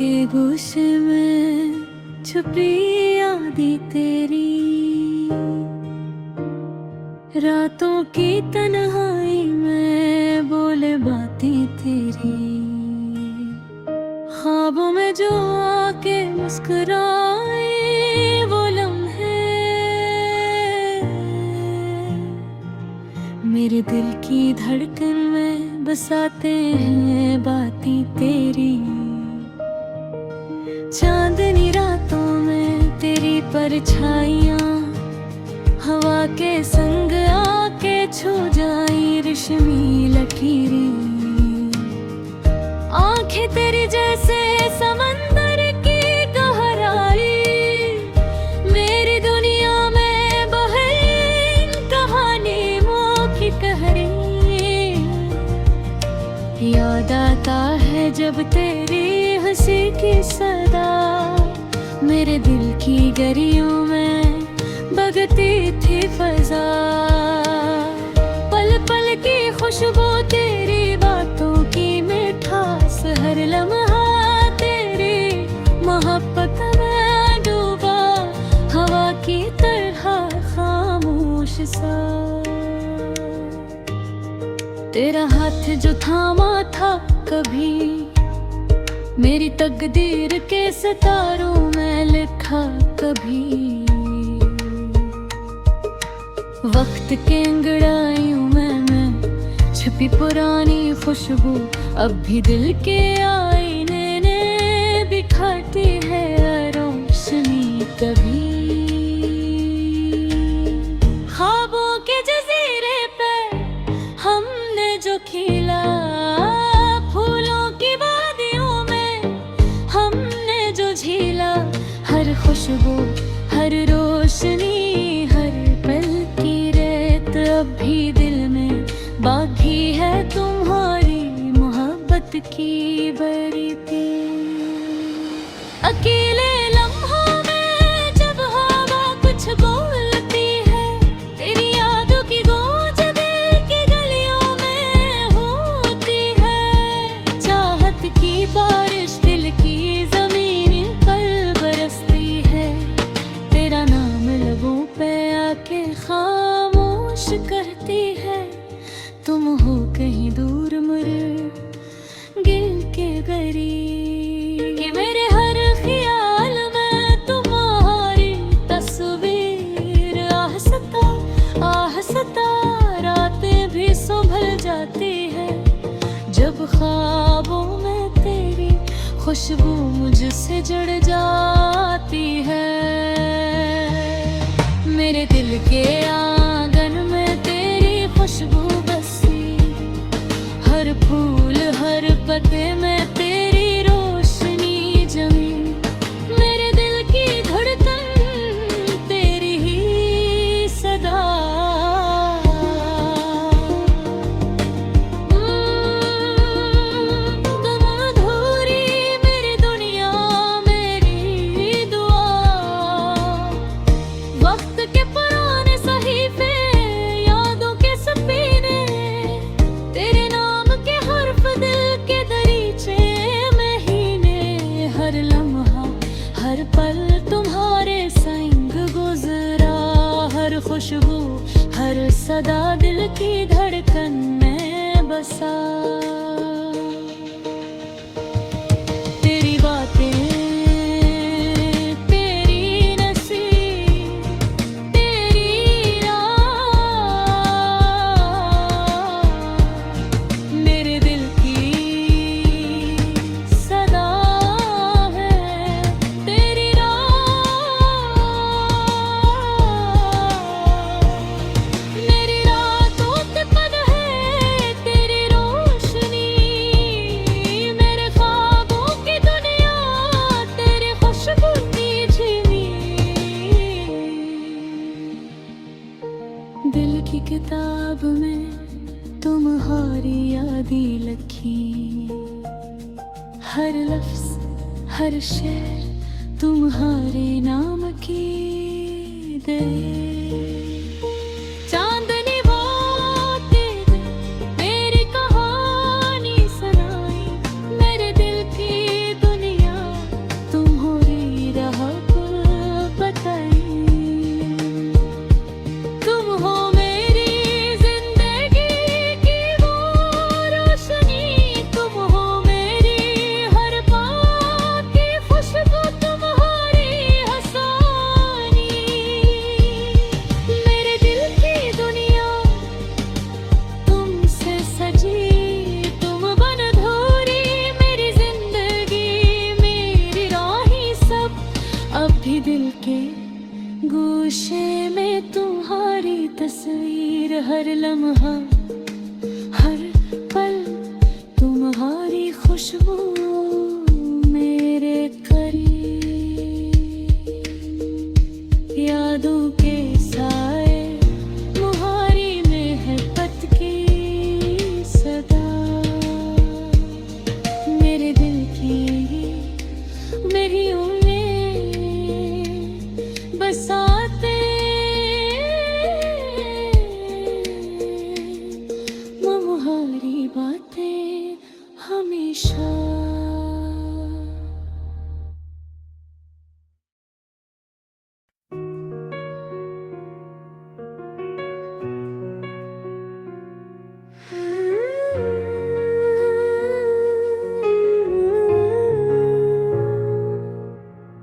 के गुस्से में छुपी यादें तेरी, रातों की तन्हाई में बोले बातें तेरी, ख्वाबों में जो आके मुस्कुराए वो लम्हे, मेरे दिल की धड़कन में बसाते हैं बातें तेरी। चांदनी रातों में तेरी परछाइयाँ हवा के संग आके छू जाई रेशमी लकीरें, आंखें तेरी जैसे समंदर की गहराई, मेरी दुनिया में बहे कहानियों की कहरी। याद आता है जब तेरी हंसी की सदा मेरे दिल की गलियों में बगती थी फजा, पल पल की खुशबू तेरी बातों की मिठास, हर लम्हा तेरी मोहब्बत में डूबा, हवा की तरह खामोश सा। तेरा हाथ जो थामा था कभी मेरी तकदीर के सितारों में लिखा कभी, वक्त के अंगड़ाइयों में मैं छुपी पुरानी खुशबू अब भी दिल के आईने ने बिखरती है रोशनी कभी। ख्वाबों के जजीरे पे हमने जो खिला, फूलों की वादियों में हमने जो झीला, हर खुशबू हर रोशनी हर पल की रेत अब भी दिल में बाकी है तुम्हारी मोहब्बत की बरती। अकेले लम्हों में जब हवा कुछ बोलती है, तेरी यादों की गूंज दिल की गलियों में होती है, चाहत की बारिश दिल की जमीन पर बरसती है, तेरा नाम लबों पे आके खामोश करती है, तुम हो कहीं दूर मुझे गिल के करीब, कि मेरे हर ख्याल में तुम्हारी तस्वीर आहस्ता रातें भी संभल जाती है, जब ख्वाबों में तेरी खुशबू मुझसे जुड़ जाती है। मेरे दिल के आंगन में तेरी खुशबू बसी, हर फूल हर पत्ते में तेरी रोशनी जमी, मेरे दिल की धड़कन तेरी ही सदा। तुम अधूरी मेरी दुनिया मेरी दुआ, वक्त के पुराने सहीफे यादों के सफीने, तेरे नाम के हर्फ दिल के दरीचे महीने, हर लम्हा हर पल तुम्हारे संग गुजरा, हर खुशबू हर सदा दिल की धड़कन में बसा। तेरी बातें तेरी नसीब तेरी राह, मेरे दिल की सदा है तेरी राह, मेरी रातों के पल है तेरी रोशनी, मेरे ख्वाबों की दुनिया तेरी खुशबू की झिली। दिल की किताब में तुम्हारी यादें लिखी, हर लफ्ज हर शेर तुम्हारे नाम की दे। चांदनी बातें मेरी कहानी सुनाई, मेरे दिल की दुनिया के गोशे में तुम्हारी तस्वीर, हर लम्हा हर पल तुम्हारी खुशबू मेरे करीब। यादों के साए मुहारी में है पत की सदा, मेरे दिल की मेरी बसाते ममुहारी बातें हमेशा।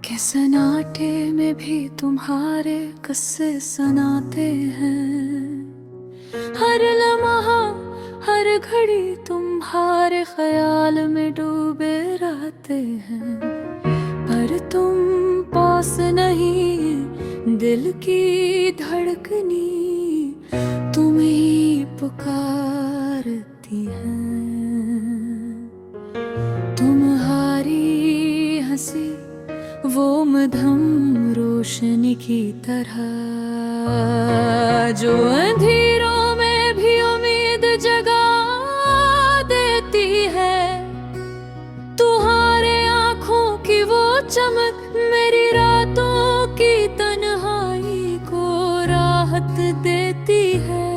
के सन्नाटे में भी तुम्हारे किस्से सुनाते हैं, हर लम्हा हर घड़ी तुम्हारे ख्याल में डूबे रहते हैं। पर तुम पास नहीं, दिल की धड़कनी तुम ही पुकारती हैं। तुम्हारी हंसी वो मध्यम रोशनी की तरह, जो अंधेरों में भी उम्मीद जगा देती है। तुम्हारे आँखों की वो चमक मेरी रातों की तन्हाई को राहत देती है।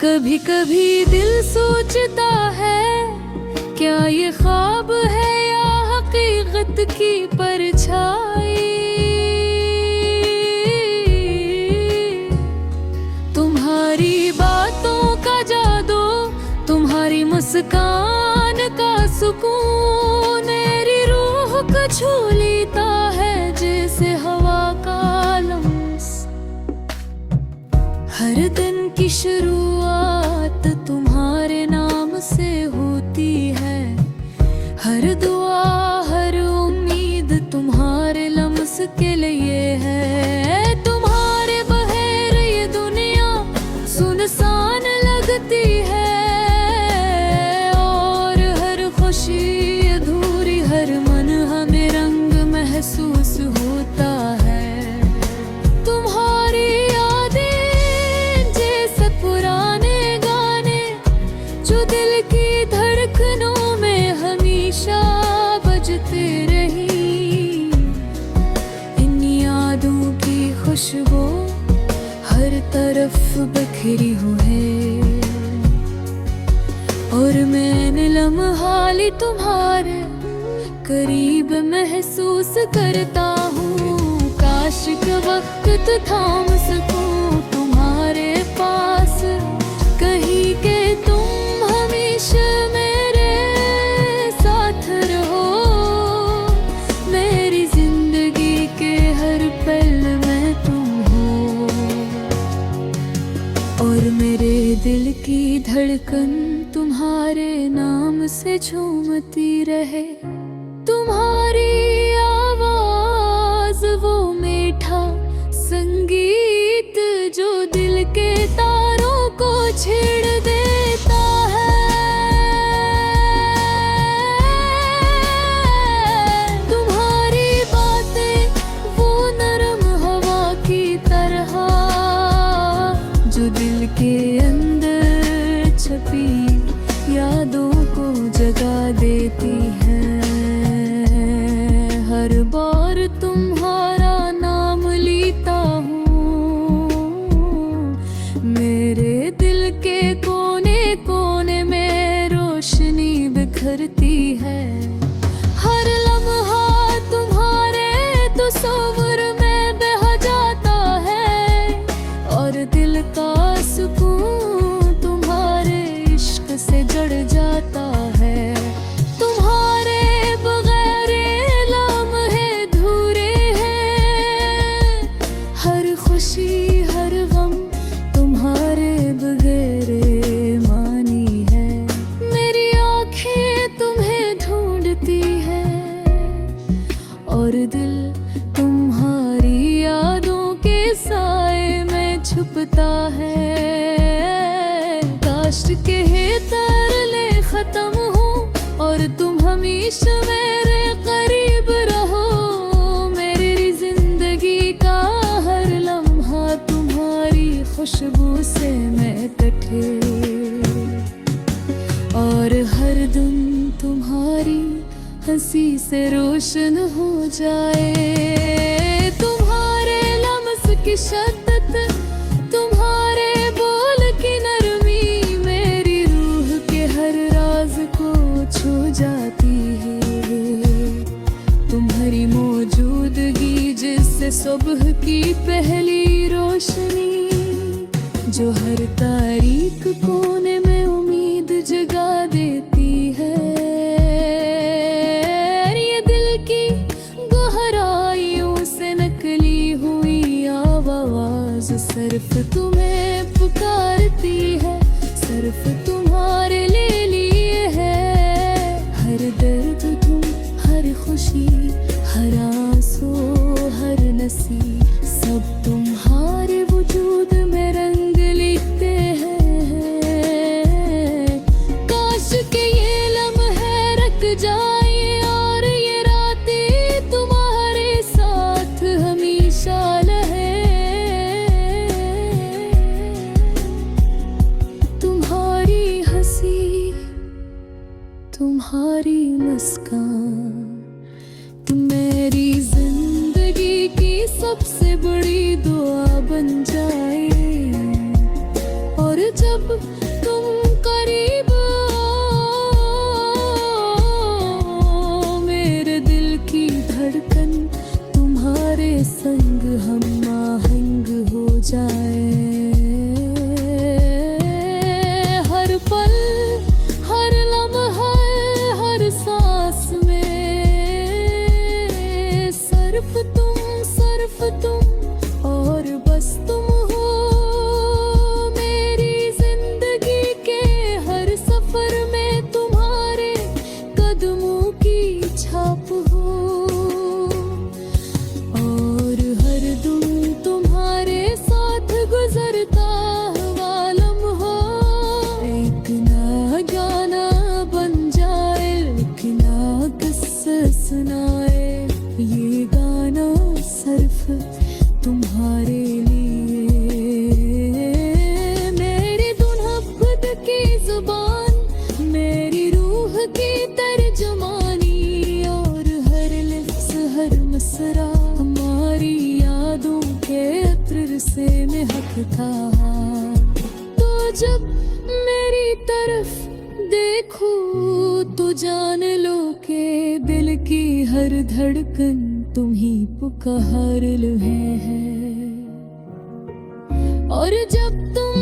कभी कभी दिल सोचता है, क्या ये ख्वाब है या हकीकत की परछाई। तुम्हारी बातों का जादू, तुम्हारी मुस्कान का सुकून मेरी रूह को छू लेता है जैसे हवा का लम्स। हर दिन की शुरुआत तुम्हारे नाम से होती है, हर दुआ हर उम्मीद तुम्हारे लम्स के लिए है। तुम्हारे बगैर ये दुनिया सुनसान लगती है, और हर खुशी अधूरी, हर मन हमें रंग महसूस होता है। तुम्हारी यादें जैसे पुराने गाने जो दिल की धड़कनों में हमेशा बजते रही। इन यादों की खुशबू हर तरफ बिखरी हुई है, और मैंने लम्हाली तुम्हारे करीब महसूस करता हूँ। काश के वक्त थाम सकूं तुम्हारे पास, कहीं के तुम हमेशा मेरे साथ रहो। मेरी जिंदगी के हर पल में तुम हो, और मेरे दिल की धड़कन तुम्हारे नाम से झूमती रहे। तुम्हारी आवाज वो मीठा संगीत जो दिल के तारों को छेड़ देता है। तुम्हारी बातें वो नरम हवा की तरह जो दिल के अंदर छपी यादों को जगा देती हैं। और दिल तुम्हारी यादों के साए में छुपता है। काश के तरले खत्म हो और तुम हमेशा मेरे करीब रहो। मेरी जिंदगी का हर लम्हा तुम्हारी खुशबू से मैं कटे और हर दिन तुम्हारी हंसी से रोशन हो जाए। तुम्हारे लम्स की शद्दत, तुम्हारे बोल की नरमी मेरी रूह के हर राज को छू जाती है। तुम्हारी मौजूदगी जिससे सुबह की पहली रोशनी जो हर तारीख कोने में उम्मीद जगा देती है। ये दिल की गहराइयों से नकली हुई आवाज सिर्फ तुम्हें पुकारती है, सिर्फ तुम्हारे लिए है। हर दर्द तुम, हर खुशी, हर आंसू, हर नसी, सब तुम्हारे वजूद में रंग लिखते हैं। काश के ये लम्हे रख जाए और ये रातें तुम्हारे साथ हमेशा रहे। तुम्हारी हंसी, तुम्हारी मुस्कान मेरी जिंदगी की सबसे बड़ी दुआ बन जाए। और जब तुम करीब आओ मेरे दिल की धड़कन तुम्हारे संग हम आहंग हो जाए। हर पल, हर लम्हा, हर सांस में सिर्फ तुम और बस तुम हो। मेरी जिंदगी के हर सफर में तुम्हारे कदमों की छाप हो और हर दिन तुम्हारे साथ गुजरता हुआ लम्हा एक ना गाना बन जाए, एक ना किस्सा सुनाए। ये गाना सिर्फ तुम्हारे लिए। मेरी दुल्हा खुद की जुबान, मेरी रूह की तर्जुमानी और हर लफ्ज़, हर मसरा हमारी यादों के अत्र से महकता। तो जब मेरी तरफ देखो तो जान लो के दिल की हर धड़कन तुम ही पुकार रहे हैं। और जब तुम